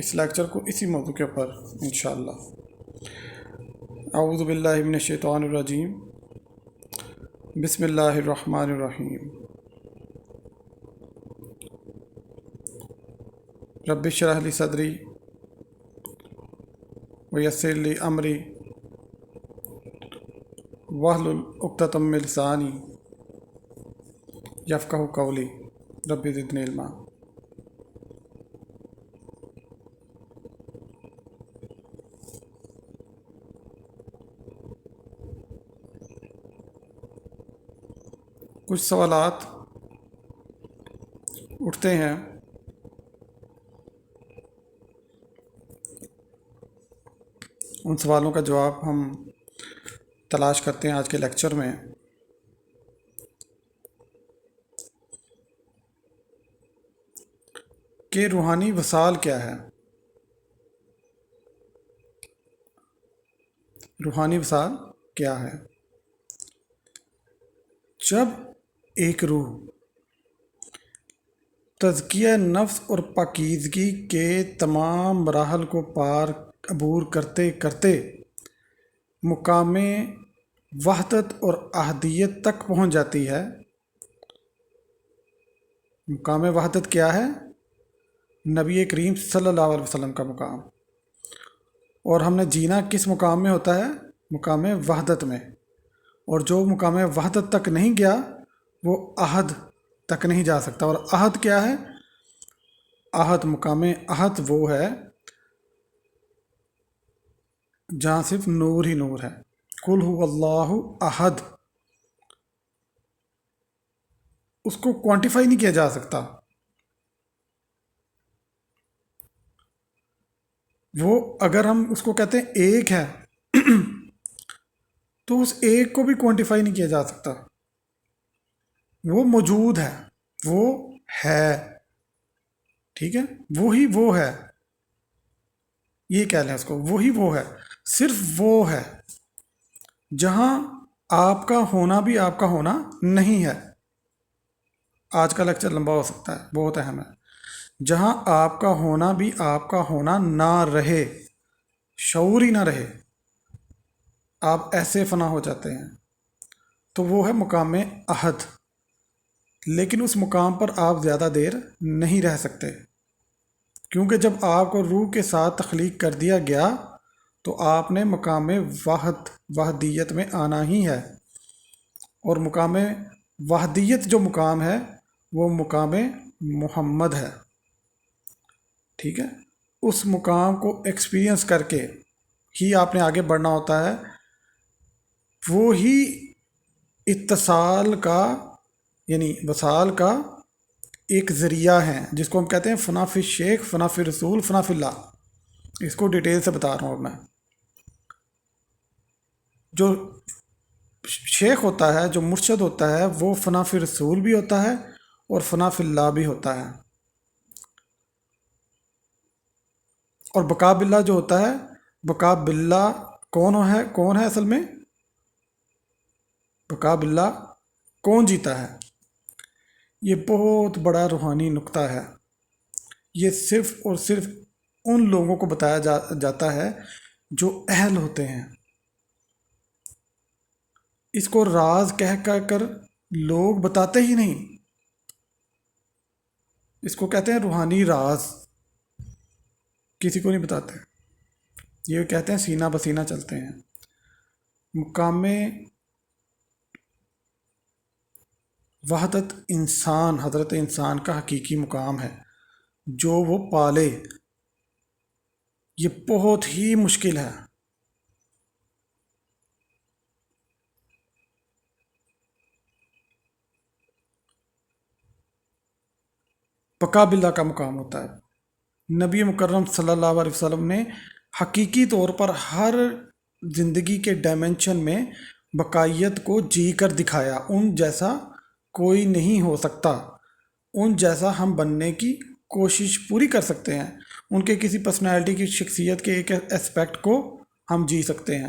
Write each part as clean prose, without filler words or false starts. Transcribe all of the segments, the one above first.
اس lecture کو اسی موضوع کے اوپر انشاءاللہ۔ اعوذ باللہ من الشیطان الرجیم، بسم اللہ الرحمن الرحیم۔ رب اشرح لی صدری ویسر لی امری واحلل عقدۃ من لسانی یفقہوا قولی رب زدنی علما۔ کچھ سوالات اٹھتے ہیں، ان سوالوں کا جواب ہم تلاش کرتے ہیں آج کے لیکچر میں۔ کہ روحانی وصال کیا ہے؟ روحانی وصال کیا ہے؟ جب ایک روح تزکیہ نفس اور پاکیزگی کے تمام مراحل کو عبور کرتے کرتے مقام وحدت اور احدیت تک پہنچ جاتی ہے۔ مقام وحدت کیا ہے؟ نبی کریم صلی اللہ علیہ وسلم کا مقام۔ اور ہم نے جینا کس مقام میں ہوتا ہے؟ مقام وحدت میں۔ اور جو مقام وحدت تک نہیں گیا وہ احد تک نہیں جا سکتا۔ اور احد کیا ہے؟ احد، مقام احد وہ ہے جہاں صرف نور ہی نور ہے۔ قل هو اللہ احد، اس کو کوانٹیفائی نہیں کیا جا سکتا۔ وہ اگر ہم اس کو کہتے ہیں ایک ہے تو اس ایک کو بھی کوانٹیفائی نہیں کیا جا سکتا۔ وہ موجود ہے، وہ ہے، ٹھیک ہے، وہی وہ ہے، یہ کہہ لیں اس کو، وہی وہ ہے، صرف وہ ہے۔ جہاں آپ کا ہونا بھی آپ کا ہونا نہیں ہے۔ آج کا لیکچر لمبا ہو سکتا ہے، بہت اہم ہے۔ جہاں آپ کا ہونا بھی آپ کا ہونا نہ رہے، شعور ہی نہ رہے، آپ ایسے فنا ہو جاتے ہیں، تو وہ ہے مقام احد۔ لیکن اس مقام پر آپ زیادہ دیر نہیں رہ سکتے، کیونکہ جب آپ کو روح کے ساتھ تخلیق کر دیا گیا تو آپ نے مقام وحدیت میں آنا ہی ہے۔ اور مقام وحدیت جو مقام ہے وہ مقام محمد ہے، ٹھیک ہے۔ اس مقام کو ایکسپیرینس کر کے ہی آپ نے آگے بڑھنا ہوتا ہے۔ وہی اتصال کا یعنی وصال کا ایک ذریعہ ہے، جس کو ہم کہتے ہیں فنا فی الشیخ، فنا فی رسول، فنا فی اللہ۔ اس کو ڈیٹیل سے بتا رہا ہوں اب میں۔ جو شیخ ہوتا ہے، جو مرشد ہوتا ہے، وہ فنا فی رسول بھی ہوتا ہے اور فنا فی اللہ بھی ہوتا ہے۔ اور بقا باللہ جو ہوتا ہے، بقا باللہ کون ہے اصل میں؟ بقا باللہ کون جیتا ہے؟ یہ بہت بڑا روحانی نقطہ ہے۔ یہ صرف اور صرف ان لوگوں کو بتایا جاتا ہے جو اہل ہوتے ہیں۔ اس کو راز کہہ کر لوگ بتاتے ہی نہیں۔ اس کو کہتے ہیں روحانی راز، کسی کو نہیں بتاتے، یہ کہتے ہیں سینہ بسینہ چلتے ہیں۔ مقام وحدت انسان، حضرت انسان کا حقیقی مقام ہے، جو وہ پالے۔ یہ بہت ہی مشکل ہے۔ بقا باللہ کا مقام ہوتا ہے۔ نبی مکرم صلی اللہ علیہ وسلم نے حقیقی طور پر ہر زندگی کے ڈائمنشن میں بقائیت کو جی کر دکھایا۔ ان جیسا کوئی نہیں ہو سکتا، ان جیسا ہم بننے کی کوشش پوری کر سکتے ہیں۔ ان کے کسی پرسنالٹی کی، شخصیت کے ایک اسپیکٹ کو ہم جی سکتے ہیں،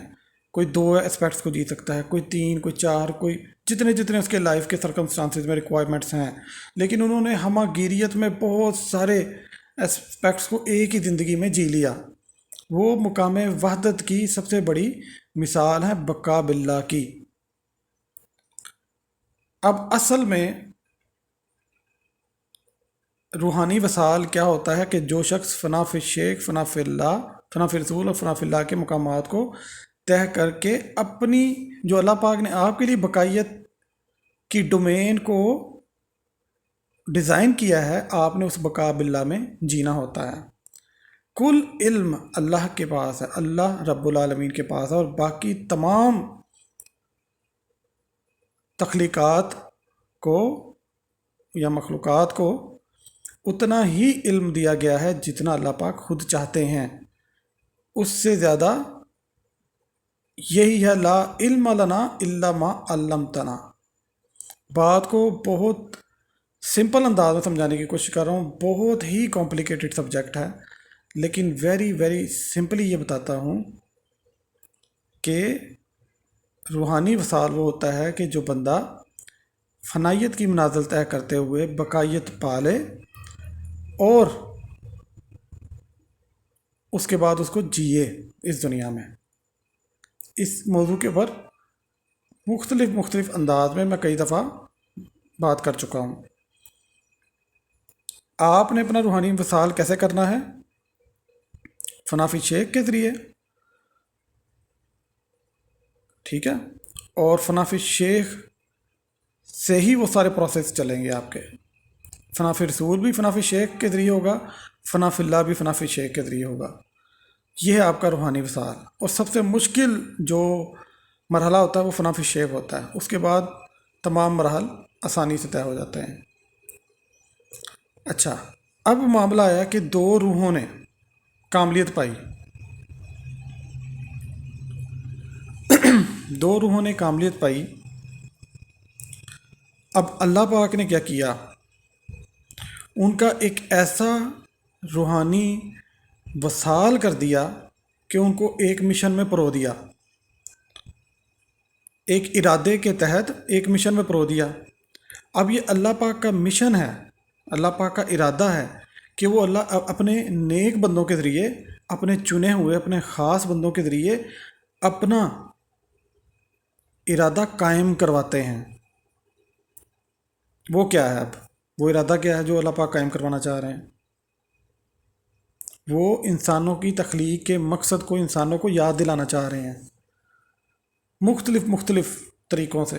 کوئی 2 اسپیکٹس کو جی سکتا ہے، کوئی 3، کوئی 4، کوئی جتنے اس کے لائف کے سرکمسٹانسز میں ریکوائرمنٹس ہیں۔ لیکن انہوں نے ہمہ گیریت میں بہت سارے اسپیکٹس کو ایک ہی زندگی میں جی لیا. وہ مقام وحدت کی سب سے بڑی مثال ہے بقا باللہ کی. اب اصل میں روحانی وصال کیا ہوتا ہے کہ جو شخص فنا فی الشیخ، فنا فی اللہ، فنا فی رسول اور فنا فی اللہ کے مقامات کو طے کر کے اپنی جو اللہ پاک نے آپ کے لیے بقائیت کی ڈومین کو ڈیزائن کیا ہے، آپ نے اس بقا باللہ میں جینا ہوتا ہے. کل علم اللہ کے پاس ہے، اللہ رب العالمین کے پاس ہے، اور باقی تمام تخلیقات کو یا مخلوقات کو اتنا ہی علم دیا گیا ہے جتنا اللہ پاک خود چاہتے ہیں. اس سے زیادہ یہی ہے لا علم لنا الا ما علمتنا. بات کو بہت سمپل انداز میں سمجھانے کی کوشش کر رہا ہوں. بہت ہی کمپلیکیٹڈ سبجیکٹ ہے، لیکن ویری ویری سمپلی یہ بتاتا ہوں کہ روحانی وصال وہ ہوتا ہے کہ جو بندہ فنائیت کی منازل طے کرتے ہوئے بقائیت پالے اور اس کے بعد اس کو جیے اس دنیا میں. اس موضوع کے اوپر مختلف انداز میں کئی دفعہ بات کر چکا ہوں. آپ نے اپنا روحانی وصال کیسے کرنا ہے؟ فنا فی شیخ کے ذریعے، ٹھیک ہے، اور فنا فی شیخ سے ہی وہ سارے پروسیس چلیں گے آپ کے. فنا فی رسول بھی فنا فی شیخ کے ذریعے ہوگا، فنا فی اللہ بھی فنا فی شیخ کے ذریعے ہوگا. یہ ہے آپ کا روحانی وصال. اور سب سے مشکل جو مرحلہ ہوتا ہے وہ فنا فی شیخ ہوتا ہے. اس کے بعد تمام مراحل آسانی سے طے ہو جاتے ہیں. اچھا، اب معاملہ آیا کہ دو روحوں نے کاملیت پائی. دو روحوں نے کاملیت پائی. اب اللہ پاک نے کیا کیا؟ ان کا ایک ایسا روحانی وصال کر دیا کہ ان کو ایک مشن میں پرو دیا، ایک ارادے کے تحت ایک مشن میں پرو دیا. اب یہ اللہ پاک کا مشن ہے، اللہ پاک کا ارادہ ہے کہ وہ اللہ اپنے نیک بندوں کے ذریعے، اپنے چنے ہوئے اپنے خاص بندوں کے ذریعے اپنا ارادہ قائم کرواتے ہیں. وہ کیا ہے؟ اب وہ ارادہ کیا ہے جو اللہ پاک قائم کروانا چاہ رہے ہیں؟ وہ انسانوں کی تخلیق کے مقصد کو انسانوں کو یاد دلانا چاہ رہے ہیں مختلف طریقوں سے.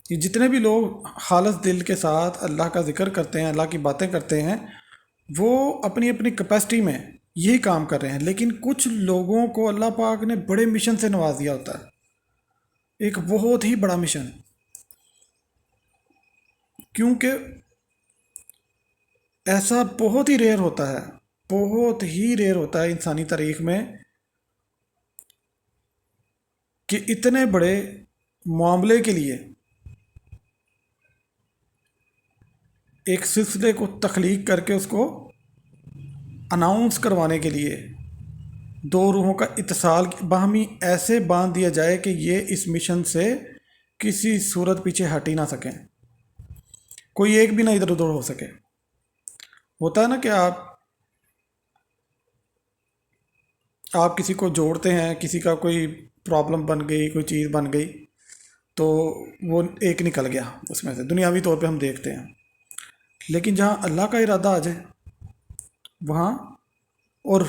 یہ جتنے بھی لوگ خالص دل کے ساتھ اللہ کا ذکر کرتے ہیں، اللہ کی باتیں کرتے ہیں، وہ اپنی اپنی کیپیسٹی میں یہی کام کر رہے ہیں. لیکن کچھ لوگوں کو اللہ پاک نے بڑے مشن سے نواز دیا ہوتا ہے، ایک بہت ہی بڑا مشن. کیونکہ ایسا بہت ہی ریئر ہوتا ہے، بہت ہی ریئر ہوتا ہے انسانی تاریخ میں کہ اتنے بڑے معاملے کے لیے، ایک سلسلے کو تخلیق کر کے اس کو اناؤنس کروانے کے لیے دو روحوں کا اتصال باہمی ایسے باندھ دیا جائے کہ یہ اس مشن سے کسی صورت پیچھے ہٹ ہی نہ سکیں، کوئی ایک بھی نہ ادھر ادھر ہو سکے. ہوتا ہے نا کہ آپ کسی کو جوڑتے ہیں، کسی کا کوئی پرابلم بن گئی، کوئی چیز بن گئی، تو وہ ایک نکل گیا اس میں سے، دنیاوی طور پہ ہم دیکھتے ہیں. لیکن جہاں اللہ کا ارادہ آ جائے وہاں، اور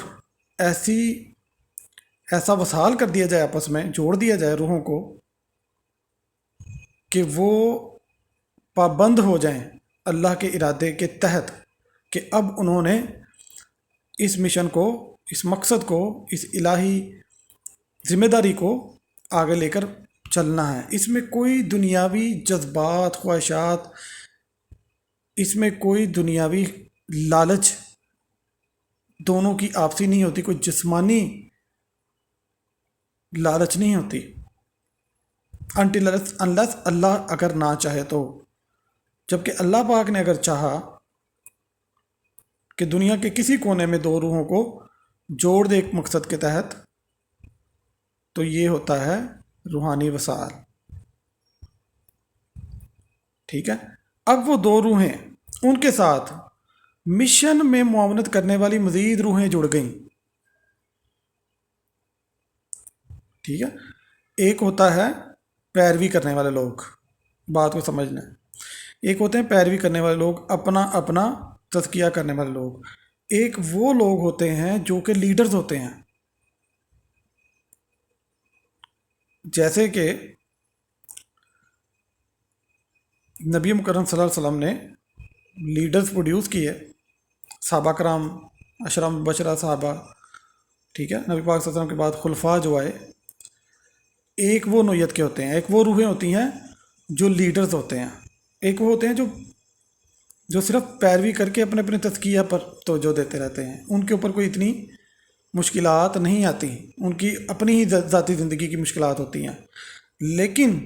ایسا وصال کر دیا جائے، آپس میں جوڑ دیا جائے روحوں کو کہ وہ پابند ہو جائیں اللہ کے ارادے کے تحت کہ اب انہوں نے اس مشن کو، اس مقصد کو، اس الہی ذمہ داری کو آگے لے کر چلنا ہے. اس میں کوئی دنیاوی جذبات، خواہشات، اس میں کوئی دنیاوی لالچ دونوں کی آپسی نہیں ہوتی، کوئی جسمانی لالچ نہیں ہوتی، انلیس اللہ اگر نہ چاہے تو. جبکہ اللہ پاک نے اگر چاہا کہ دنیا کے کسی کونے میں دو روحوں کو جوڑ دے ایک مقصد کے تحت، تو یہ ہوتا ہے روحانی وصال. ٹھیک ہے، اب وہ دو روحیں، ان کے ساتھ مشن میں معاونت کرنے والی مزید روحیں جڑ گئیں. ٹھیک ہے. ایک ہوتا ہے پیروی کرنے والے لوگ، بات کو سمجھنا ہے. ایک ہوتے ہیں پیروی کرنے والے لوگ، اپنا اپنا تزکیہ کرنے والے لوگ. ایک وہ لوگ ہوتے ہیں جو کہ لیڈرز ہوتے ہیں. جیسے کہ نبی مکرم صلی اللہ علیہ وسلم نے لیڈرز پروڈیوس کیے، صحابہ کرام، اشرا مبشرہ صحابہ. ٹھیک ہے. نبی پاک صلی اللہ علیہ وسلم کے بعد خلفاء جو آئے، ایک وہ نوعیت کے ہوتے ہیں، ایک وہ روحیں ہوتی ہیں جو لیڈرز ہوتے ہیں. ایک وہ ہوتے ہیں جو صرف پیروی کر کے اپنے اپنے تزکیہ پر توجہ دیتے رہتے ہیں. ان کے اوپر کوئی اتنی مشکلات نہیں آتی، ان کی اپنی ہی ذاتی زندگی کی مشکلات ہوتی ہیں. لیکن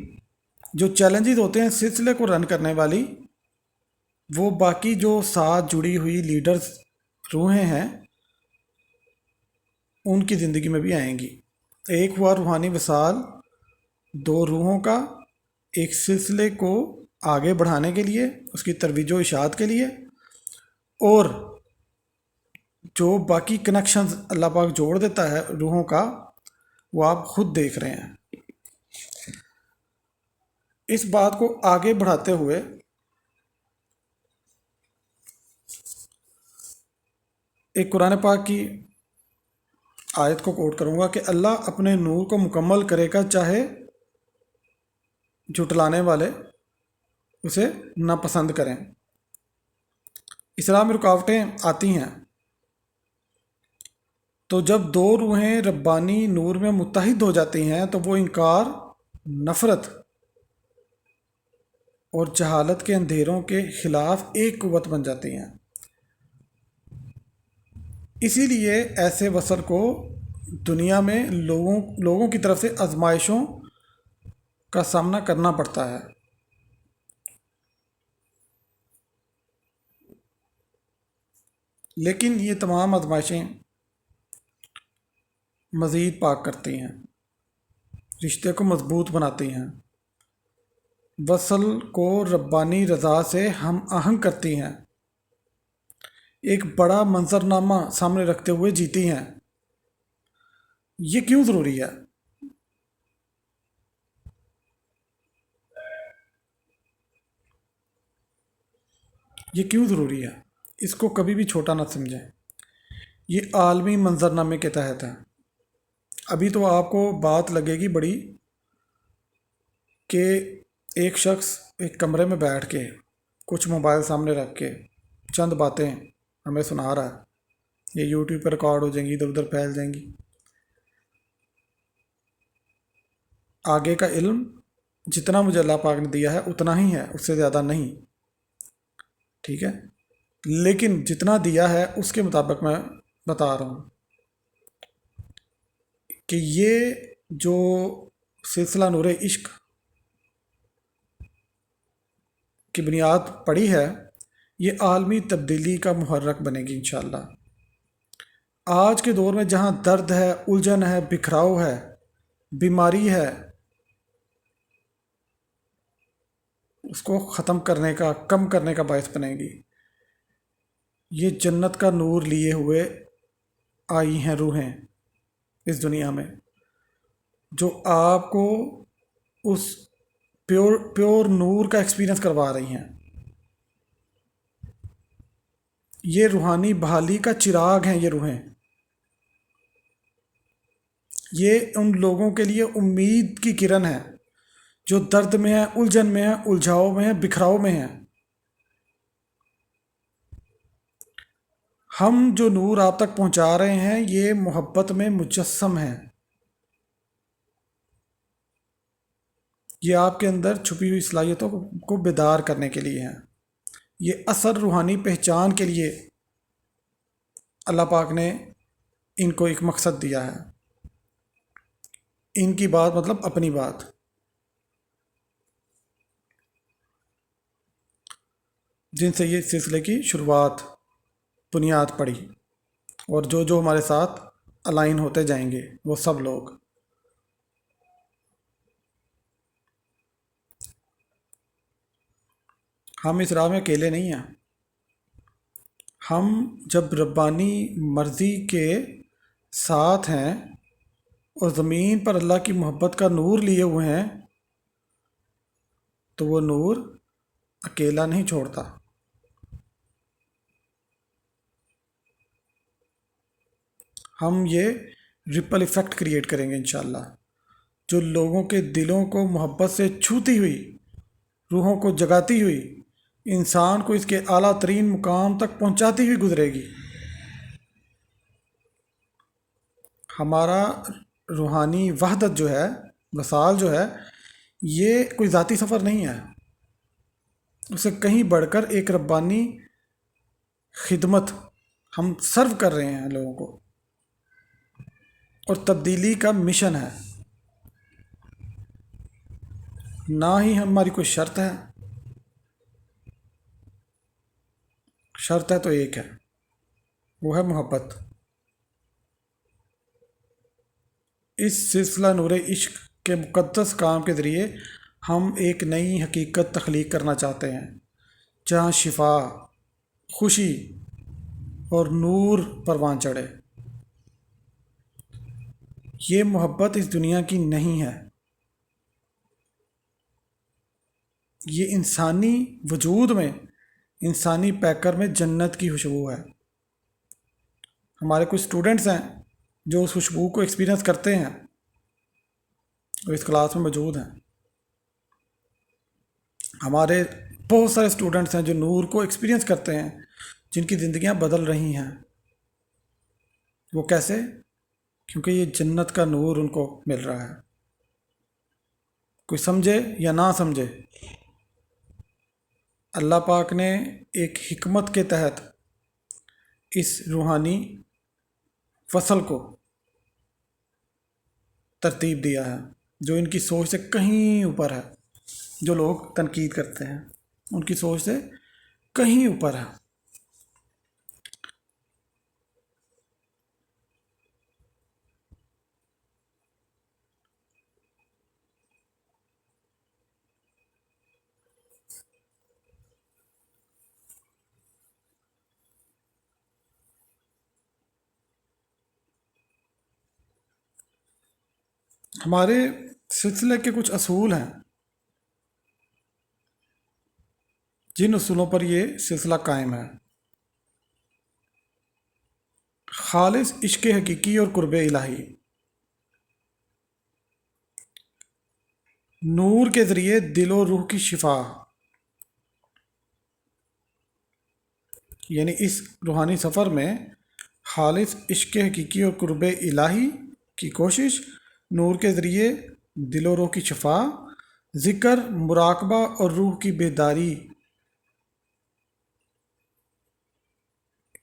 جو چیلنجز ہوتے ہیں سلسلے کو رن کرنے والی، وہ باقی جو ساتھ جڑی ہوئی لیڈرز روحیں ہیں ان کی زندگی میں بھی آئیں گی. ایک ہوا روحانی وصال دو روحوں کا، ایک سلسلے کو آگے بڑھانے کے لیے، اس کی ترویج و اشاعت کے لیے، اور جو باقی کنیکشنز اللہ پاک جوڑ دیتا ہے روحوں کا، وہ آپ خود دیکھ رہے ہیں. اس بات کو آگے بڑھاتے ہوئے ایک قرآن پاک کی آیت کو کوٹ کروں گا کہ اللہ اپنے نور کو مکمل کرے گا، چاہے جھٹلانے والے اسے ناپسند کریں. اسلام میں رکاوٹیں آتی ہیں تو جب دو روحیں ربانی نور میں متحد ہو جاتی ہیں تو وہ انکار، نفرت اور جہالت کے اندھیروں کے خلاف ایک قوت بن جاتی ہیں. اسی لیے ایسے وصل کو دنیا میں لوگوں کی طرف سے آزمائشوں کا سامنا کرنا پڑتا ہے. لیکن یہ تمام آزمائشیں مزید پاک کرتی ہیں، رشتے کو مضبوط بناتی ہیں، وصل کو ربانی رضا سے ہم آہنگ کرتی ہیں، ایک بڑا منظرنامہ سامنے رکھتے ہوئے جیتی ہیں. یہ کیوں ضروری ہے؟ یہ کیوں ضروری ہے؟ اس کو کبھی بھی چھوٹا نہ سمجھیں. یہ عالمی منظرنامے کے تحت ہے. ابھی تو آپ کو بات لگے گی بڑی کہ ایک شخص ایک کمرے میں بیٹھ کے کچھ موبائل سامنے رکھ کے چند باتیں ہمیں سنا رہا ہے، یہ یوٹیوب پہ ریکارڈ ہو جائیں گی، ادھر ادھر پھیل جائیں گی. آگے کا علم جتنا مجھے اللہ پاک نے دیا ہے اتنا ہی ہے، اس سے زیادہ نہیں. ٹھیک ہے. لیکن جتنا دیا ہے اس کے مطابق میں بتا رہا ہوں کہ یہ جو سلسلہ نور عشق کی بنیاد پڑی ہے، یہ عالمی تبدیلی کا محرک بنے گی انشاءاللہ. آج کے دور میں جہاں درد ہے، الجھن ہے، بکھراؤ ہے، بیماری ہے، اس کو ختم کرنے کا، کم کرنے کا باعث بنے گی. یہ جنت کا نور لیے ہوئے آئی ہیں روحیں اس دنیا میں، جو آپ کو اس پیور نور کا ایکسپیرینس کروا رہی ہیں. یہ روحانی بحالی کا چراغ ہیں یہ روحیں. یہ ان لوگوں کے لیے امید کی کرن ہے جو درد میں ہیں، الجھن میں ہیں، الجھاؤ میں ہیں، بکھراؤ میں ہیں. ہم جو نور آپ تک پہنچا رہے ہیں یہ محبت میں مجسم ہے. یہ آپ کے اندر چھپی ہوئی صلاحیتوں کو بیدار کرنے کے لیے ہیں. یہ اثر روحانی پہچان کے لیے اللہ پاک نے ان کو ایک مقصد دیا ہے. ان کی بات مطلب اپنی بات. جن سے یہ سلسلے کی شروعات، بنیاد پڑی، اور جو جو ہمارے ساتھ الائن ہوتے جائیں گے وہ سب لوگ. ہم اس راہ میں اکیلے نہیں ہیں. ہم جب ربانی مرضی کے ساتھ ہیں اور زمین پر اللہ کی محبت کا نور لیے ہوئے ہیں تو وہ نور اکیلا نہیں چھوڑتا. ہم یہ ریپل ایفیکٹ کریٹ کریں گے انشاءاللہ، جو لوگوں کے دلوں کو محبت سے چھوتی ہوئی، روحوں کو جگاتی ہوئی، انسان کو اس کے اعلیٰ ترین مقام تک پہنچاتی ہوئی گزرے گی. ہمارا روحانی وحدت جو ہے، وصال جو ہے، یہ کوئی ذاتی سفر نہیں ہے. اسے کہیں بڑھ کر ایک ربانی خدمت ہم سرو کر رہے ہیں لوگوں کو، اور تبدیلی کا مشن ہے. نہ ہی ہماری کوئی شرط ہے. شرط ہے تو ایک ہے، وہ ہے محبت. اس سلسلہ نور عشق کے مقدس کام کے ذریعے ہم ایک نئی حقیقت تخلیق کرنا چاہتے ہیں، جہاں شفا، خوشی اور نور پروان چڑھے. یہ محبت اس دنیا کی نہیں ہے، یہ انسانی وجود میں، انسانی پیکر میں جنت کی خوشبو ہے. ہمارے کچھ اسٹوڈنٹس ہیں جو اس خوشبو کو ایکسپیرئنس کرتے ہیں اور اس کلاس میں موجود ہیں. ہمارے بہت سارے اسٹوڈنٹس ہیں جو نور کو ایکسپیرئنس کرتے ہیں، جن کی زندگیاں بدل رہی ہیں. وہ کیسے؟ کیونکہ یہ جنت کا نور ان کو مل رہا ہے. کوئی سمجھے یا نہ سمجھے، اللہ پاک نے ایک حکمت کے تحت اس روحانی فصل کو ترتیب دیا ہے، جو ان کی سوچ سے کہیں اوپر ہے. جو لوگ تنقید کرتے ہیں ان کی سوچ سے کہیں اوپر ہے. ہمارے سلسلے کے کچھ اصول ہیں، جن اصولوں پر یہ سلسلہ قائم ہے. خالص عشق حقیقی اور قرب الہی. نور کے ذریعے دل و روح کی شفا، یعنی اس روحانی سفر میں خالص عشق حقیقی اور قرب الہی کی کوشش، نور کے ذریعے دل و روح کی شفا، ذکر، مراقبہ اور روح کی بیداری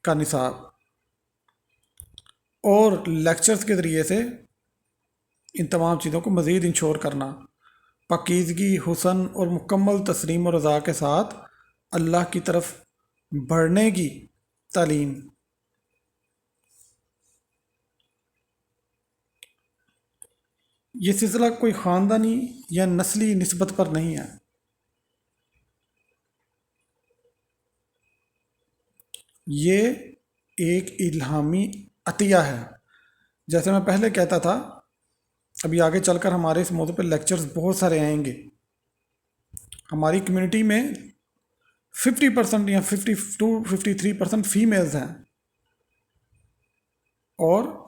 کا نصاب، اور لیکچرز کے ذریعے سے ان تمام چیزوں کو مزید انشور کرنا، پاکیزگی، حسن اور مکمل تسلیم و رضا کے ساتھ اللہ کی طرف بڑھنے کی تعلیم. یہ سلسلہ کوئی خاندانی یا نسلی نسبت پر نہیں ہے. یہ ایک الہامی عطیہ ہے. جیسے میں پہلے کہتا تھا، ابھی آگے چل کر ہمارے اس موضوع پہ لیکچرز بہت سارے آئیں گے. ہماری کمیونٹی میں 50% یا 52-53% فیمیلز ہیں اور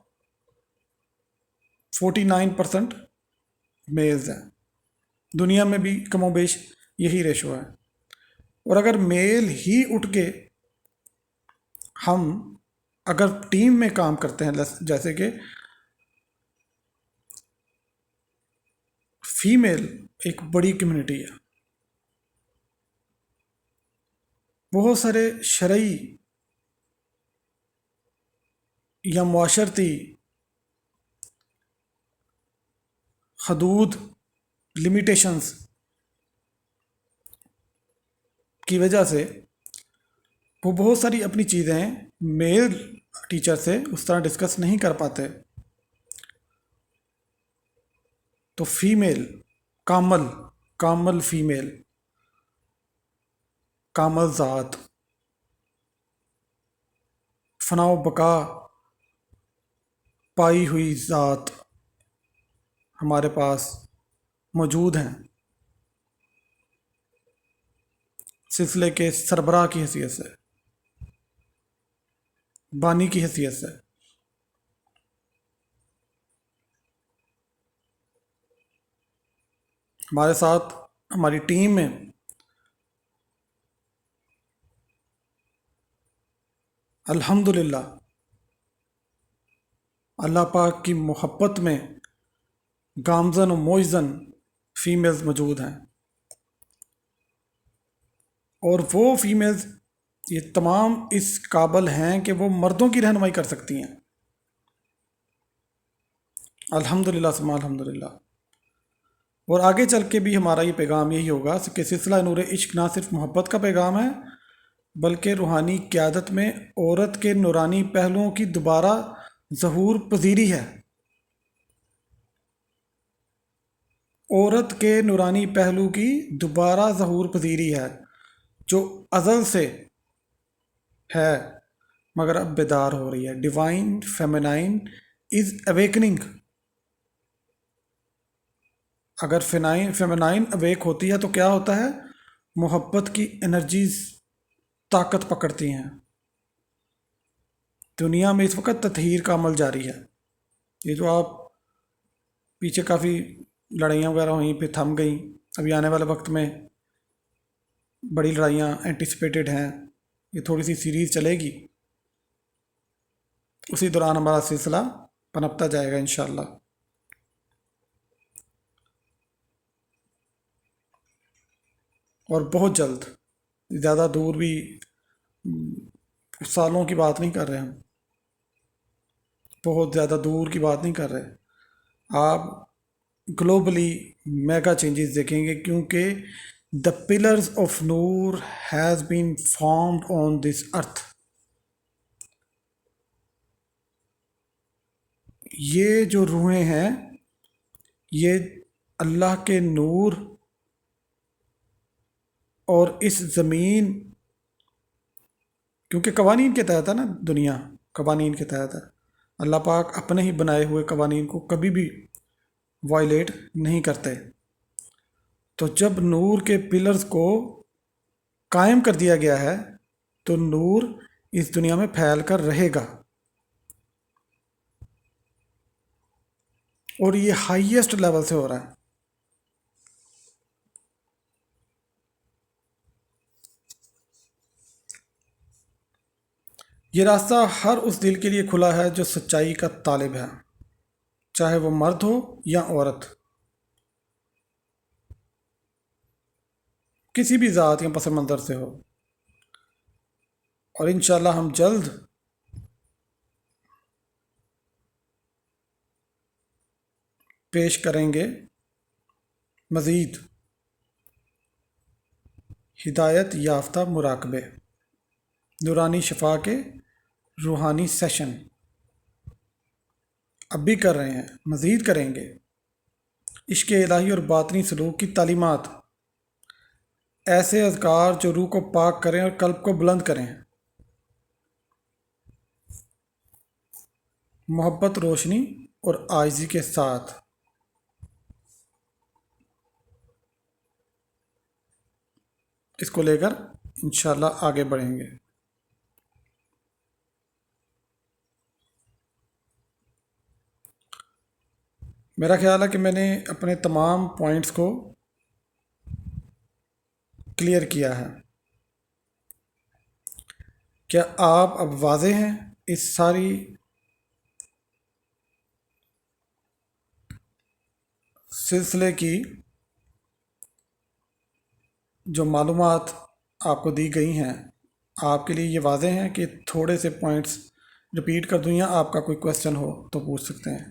49% میلز ہیں. دنیا میں بھی کم و بیش یہی ریشو ہے. اور اگر میل ہی اٹھ کے ہم اگر ٹیم میں کام کرتے ہیں، جیسے کہ فیمیل ایک بڑی کمیونٹی ہے، بہت سارے شرعی یا معاشرتی حدود، لمیٹیشنز کی وجہ سے وہ بہت ساری اپنی چیزیں میل ٹیچر سے اس طرح ڈسکس نہیں کر پاتے. تو فیمیل، کامل فیمیل، کامل ذات فنا و بقا پائی ہوئی ذات ہمارے پاس موجود ہیں، سلسلے کے سربراہ کی حیثیت سے، بانی کی حیثیت سے۔ ہمارے ساتھ ہماری ٹیم میں الحمدللہ اللہ پاک کی محبت میں گامزن و معزن فیمیلز موجود ہیں، اور وہ فیمیلز یہ تمام اس قابل ہیں کہ وہ مردوں کی رہنمائی کر سکتی ہیں، الحمدللہ ثم الحمدللہ۔ اور آگے چل کے بھی ہمارا یہ پیغام یہی ہوگا کہ سلسلہ نور عشق نہ صرف محبت کا پیغام ہے، بلکہ روحانی قیادت میں عورت کے نورانی پہلوؤں کی دوبارہ ظہور پذیری ہے۔ عورت کے نورانی پہلو کی دوبارہ ظہور پذیری ہے جو ازل سے ہے مگر اب بیدار ہو رہی ہے۔ ڈیوائن فیمینائن از اویکننگ۔ اگر فیمینائن اویک ہوتی ہے تو کیا ہوتا ہے؟ محبت کی انرجیز طاقت پکڑتی ہیں۔ دنیا میں اس وقت تطہیر کا عمل جاری ہے۔ یہ جو آپ پیچھے کافی لڑائیاں وغیرہ ہوئیں پہ تھم گئیں، ابھی آنے والے وقت میں بڑی لڑائیاں اینٹیسپیٹڈ ہیں، یہ تھوڑی سی سیریز چلے گی، اسی دوران ہمارا سلسلہ پنپتا جائے گا انشاءاللہ۔ اور بہت جلد، زیادہ دور بھی سالوں کی بات نہیں کر رہے ہم، بہت زیادہ دور کی بات نہیں کر رہے، آپ گلوبلی میگا چینجز دیکھیں گے، کیونکہ دا پلرز آف نور has been formed on this earth. یہ جو روحیں ہیں یہ اللہ کے نور اور اس زمین، کیونکہ قوانین کے تحت ہے نا، دنیا قوانین کے تحت ہے، اللہ پاک اپنے ہی بنائے ہوئے قوانین کو کبھی بھی وائلیٹ نہیں کرتے۔ تو جب نور کے پلرز کو قائم کر دیا گیا ہے تو نور اس دنیا میں پھیل کر رہے گا، اور یہ ہائیسٹ لیول سے ہو رہا ہے۔ یہ راستہ ہر اس دل کے لیے کھلا ہے جو سچائی کا طالب ہے، چاہے وہ مرد ہو یا عورت، کسی بھی ذات یا پس منظر سے ہو۔ اور انشاءاللہ ہم جلد پیش کریں گے مزید ہدایت یافتہ مراقبے، نورانی شفا کے روحانی سیشن، اب بھی کر رہے ہیں، مزید کریں گے۔ عشق الہی اور باطنی سلوک کی تعلیمات، ایسے اذکار جو روح کو پاک کریں اور قلب کو بلند کریں، محبت، روشنی اور عاجزی کے ساتھ۔ اس کو لے کر انشاءاللہ آگے بڑھیں گے۔ میرا خیال ہے کہ میں نے اپنے تمام پوائنٹس کو کلیئر کیا ہے۔ کیا آپ اب واضح ہیں اس ساری سلسلے کی جو معلومات آپ کو دی گئی ہیں، آپ کے لیے یہ واضح ہیں کہ تھوڑے سے پوائنٹس رپیٹ کر دوں یا آپ کا کوئی کویسچن ہو تو پوچھ سکتے ہیں؟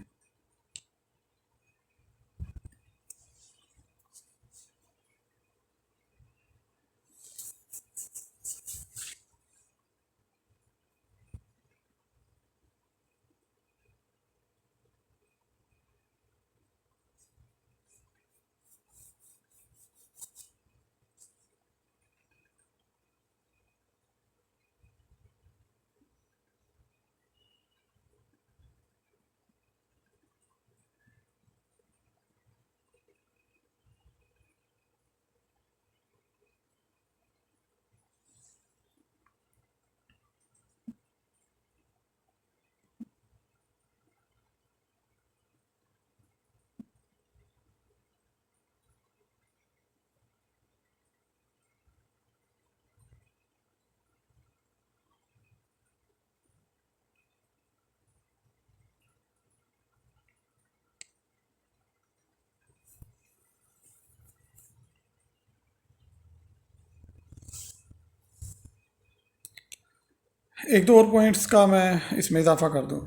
ایک دو اور پوائنٹس کا میں اس میں اضافہ کر دوں.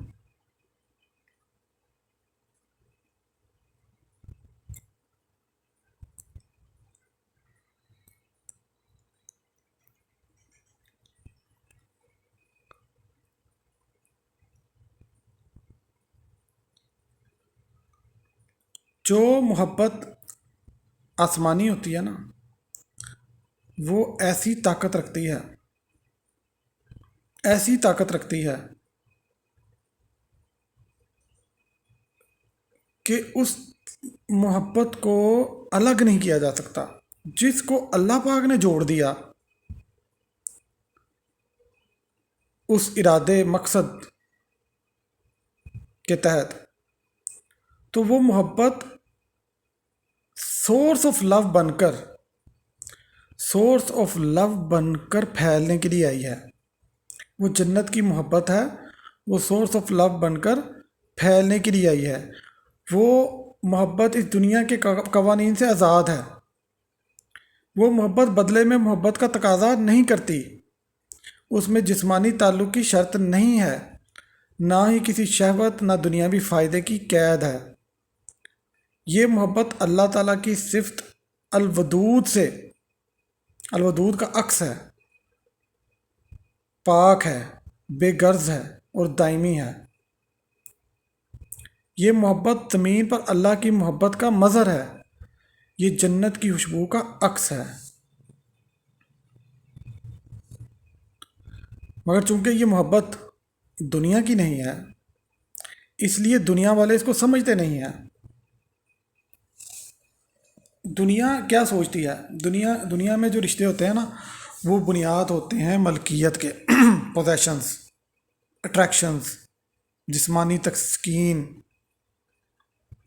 جو محبت آسمانی ہوتی ہے نا، وہ ایسی طاقت رکھتی ہے، ایسی طاقت رکھتی ہے کہ اس محبت کو الگ نہیں کیا جا سکتا. جس کو اللہ پاک نے جوڑ دیا اس ارادے مقصد کے تحت، تو وہ محبت سورس آف لو بن کر، سورس آف لو بن کر پھیلنے کے لیے آئی ہے. وہ جنت کی محبت ہے، وہ سورس آف لو بن کر پھیلنے کے لیے آئی ہے. وہ محبت اس دنیا کے قوانین سے آزاد ہے. وہ محبت بدلے میں محبت کا تقاضا نہیں کرتی. اس میں جسمانی تعلق کی شرط نہیں ہے، نہ ہی کسی شہوت، نہ دنیاوی فائدے کی قید ہے. یہ محبت اللہ تعالیٰ کی صفت الودود سے، الودود کا عکس ہے، پاک ہے، بے غرض ہے اور دائمی ہے. یہ محبت زمین پر اللہ کی محبت کا مظہر ہے. یہ جنت کی خوشبو کا عکس ہے. مگر چونکہ یہ محبت دنیا کی نہیں ہے، اس لیے دنیا والے اس کو سمجھتے نہیں ہیں. دنیا کیا سوچتی ہے؟ دنیا میں جو رشتے ہوتے ہیں نا، وہ بنیاد ہوتے ہیں ملکیت کے پوزیشنز، اٹریکشنز، جسمانی تسکین.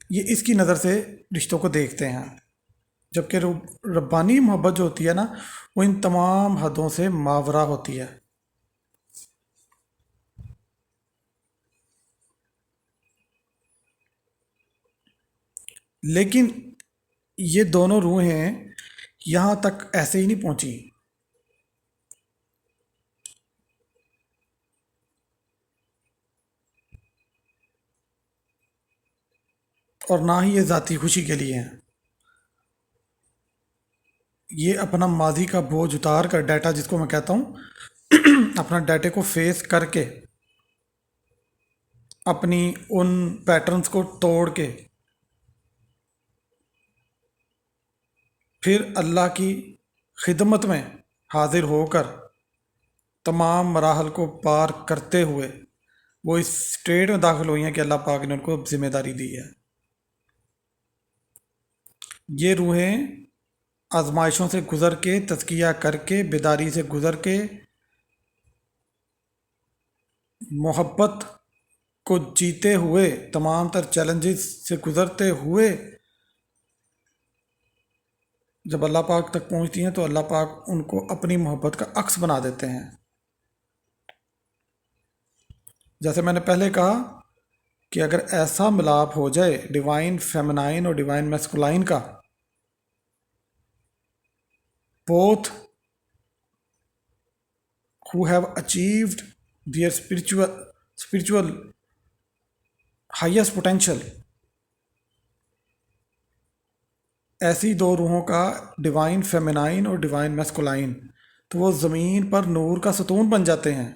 یہ اس کی نظر سے رشتوں کو دیکھتے ہیں. جبکہ ربانی محبت جو ہوتی ہے نا، وہ ان تمام حدوں سے ماورا ہوتی ہے. لیکن یہ دونوں روحیں یہاں تک ایسے ہی نہیں پہنچی، اور نہ ہی یہ ذاتی خوشی کے لیے ہیں. یہ اپنا ماضی کا بوجھ اتار کر، ڈیٹا جس کو میں کہتا ہوں، اپنا ڈیٹے کو فیس کر کے، اپنی ان پیٹرنز کو توڑ کے، پھر اللہ کی خدمت میں حاضر ہو کر تمام مراحل کو پار کرتے ہوئے وہ اس اسٹیٹ میں داخل ہوئی ہیں کہ اللہ پاک نے ان کو ذمہ داری دی ہے. یہ روحیں آزمائشوں سے گزر کے، تزکیہ کر کے، بیداری سے گزر کے، محبت کو جیتے ہوئے، تمام تر چیلنجز سے گزرتے ہوئے جب اللہ پاک تک پہنچتی ہیں تو اللہ پاک ان کو اپنی محبت کا عکس بنا دیتے ہیں. جیسے میں نے پہلے کہا کہ اگر ایسا ملاپ ہو جائے ڈیوائن فیمنائن اور ڈیوائن میسکولائن کا، both who have achieved their spiritual highest potential، ایسی دو روحوں کا، ڈیوائن فیمنائن اور ڈیوائن میسکولائن، تو وہ زمین پر نور کا ستون بن جاتے ہیں،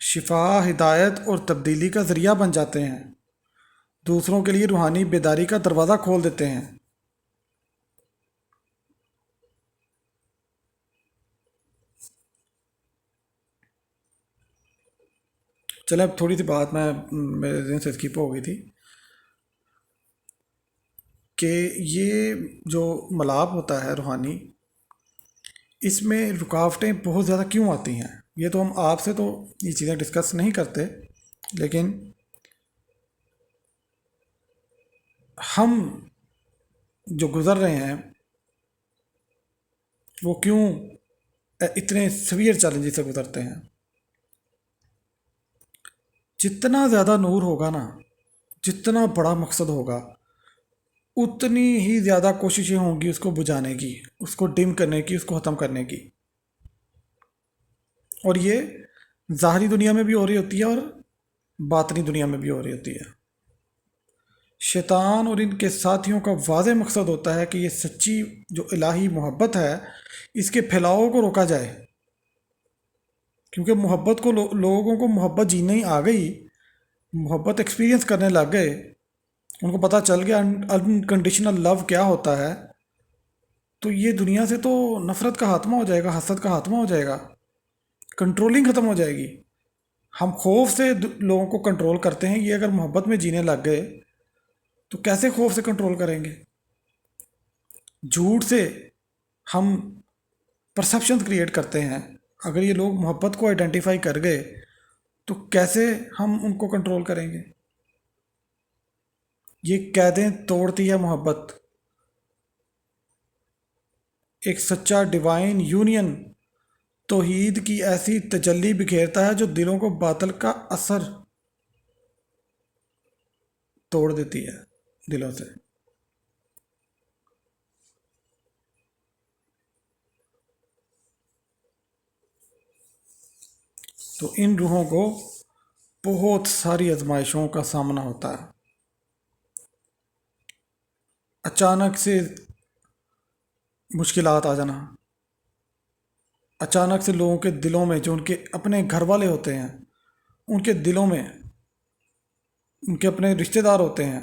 شفا، ہدایت اور تبدیلی کا ذریعہ بن جاتے ہیں، دوسروں کے لیے روحانی بیداری کا دروازہ کھول دیتے ہیں. چلے اب تھوڑی سی بات میرے ذہن سے اسکپ ہو گئی تھی کہ یہ جو ملاپ ہوتا ہے روحانی، اس میں رکاوٹیں بہت زیادہ کیوں آتی ہیں. یہ تو ہم آپ سے تو یہ چیزیں ڈسکس نہیں کرتے، لیکن ہم جو گزر رہے ہیں وہ کیوں اتنے سویئر چیلنجز سے گزرتے ہیں. جتنا زیادہ نور ہوگا نا، جتنا بڑا مقصد ہوگا، اتنی ہی زیادہ کوششیں ہوں گی اس کو بجھانے کی، اس کو ڈم کرنے کی، اس کو ختم کرنے کی. اور یہ ظاہری دنیا میں بھی ہو رہی ہوتی ہے اور باطنی دنیا میں بھی ہو رہی ہوتی ہے۔ شیطان اور ان کے ساتھیوں کا واضح مقصد ہوتا ہے کہ یہ سچی جو الہی محبت ہے اس کے پھیلاؤ کو روکا جائے، کیونکہ محبت کو لوگوں کو محبت جینے ہی آ گئی، محبت ایکسپیرینس کرنے لگ گئے، ان کو پتہ چل گیا انکنڈیشنل لو کیا ہوتا ہے، تو یہ دنیا سے تو نفرت کا خاتمہ ہو جائے گا، حسد کا خاتمہ ہو جائے گا، کنٹرولنگ ختم ہو جائے گی۔ ہم خوف سے لوگوں کو کنٹرول کرتے ہیں، یہ اگر محبت میں جینے لگ گئے تو کیسے خوف سے کنٹرول کریں گے؟ جھوٹ سے ہم پرسیپشن کریٹ کرتے ہیں، اگر یہ لوگ محبت کو آئیڈینٹیفائی کر گئے تو کیسے ہم ان کو کنٹرول کریں گے؟ یہ قیدیں توڑتی ہے محبت، ایک سچا ڈیوائن یونین توحید کی ایسی تجلی بکھیرتا ہے جو دلوں کو باطل کا اثر توڑ دیتی ہے دلوں سے۔ تو ان روحوں کو بہت ساری آزمائشوں کا سامنا ہوتا ہے، اچانک سے مشکلات آ جانا، اچانک سے لوگوں کے دلوں میں جو ان کے اپنے گھر والے ہوتے ہیں ان کے دلوں میں، ان کے اپنے رشتہ دار ہوتے ہیں،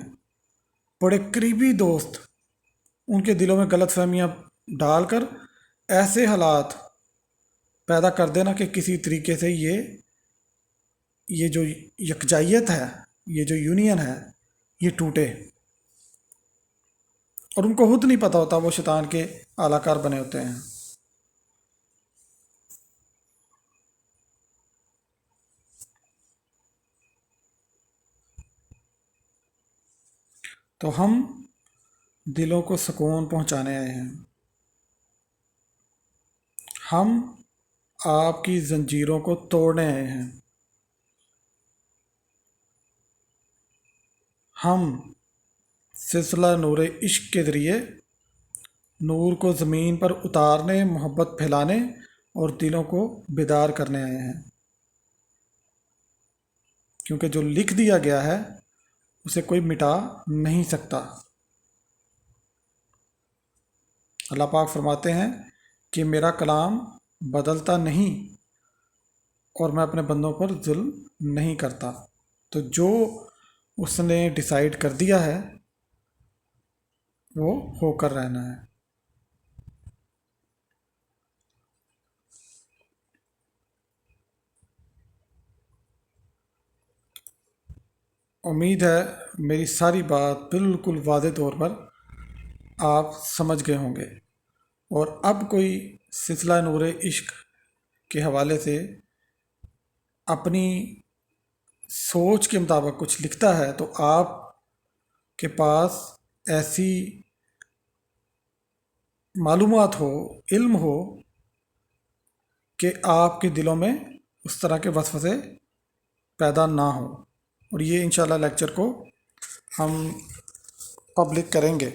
بڑے قریبی دوست، ان کے دلوں میں غلط فہمیاں ڈال کر ایسے حالات پیدا کر دینا کہ کسی طریقے سے یہ جو یکجائیت ہے، یہ جو یونین ہے، یہ ٹوٹے، اور ان کو خود نہیں پتہ ہوتا وہ شیطان کے اعلی کار بنے ہوتے ہیں۔ تو ہم دلوں کو سکون پہنچانے آئے ہیں، ہم آپ کی زنجیروں کو توڑنے آئے ہیں، ہم سلسلہ نور عشق کے ذریعے نور کو زمین پر اتارنے، محبت پھیلانے اور دلوں کو بیدار کرنے آئے ہیں، کیونکہ جو لکھ دیا گیا ہے اسے کوئی مٹا نہیں سکتا۔ اللہ پاک فرماتے ہیں کہ میرا کلام بدلتا نہیں اور میں اپنے بندوں پر ظلم نہیں کرتا، تو جو اس نے ڈیسائیڈ کر دیا ہے وہ ہو کر رہنا ہے۔ امید ہے میری ساری بات بالکل واضح طور پر آپ سمجھ گئے ہوں گے، اور اب کوئی سلسلہ نور عشق کے حوالے سے اپنی سوچ کے مطابق کچھ لکھتا ہے تو آپ کے پاس ایسی معلومات ہو، علم ہو کہ آپ کے دلوں میں اس طرح کے وسوسے پیدا نہ ہو، اور یہ انشاءاللہ لیکچر کو ہم پبلک کریں گے۔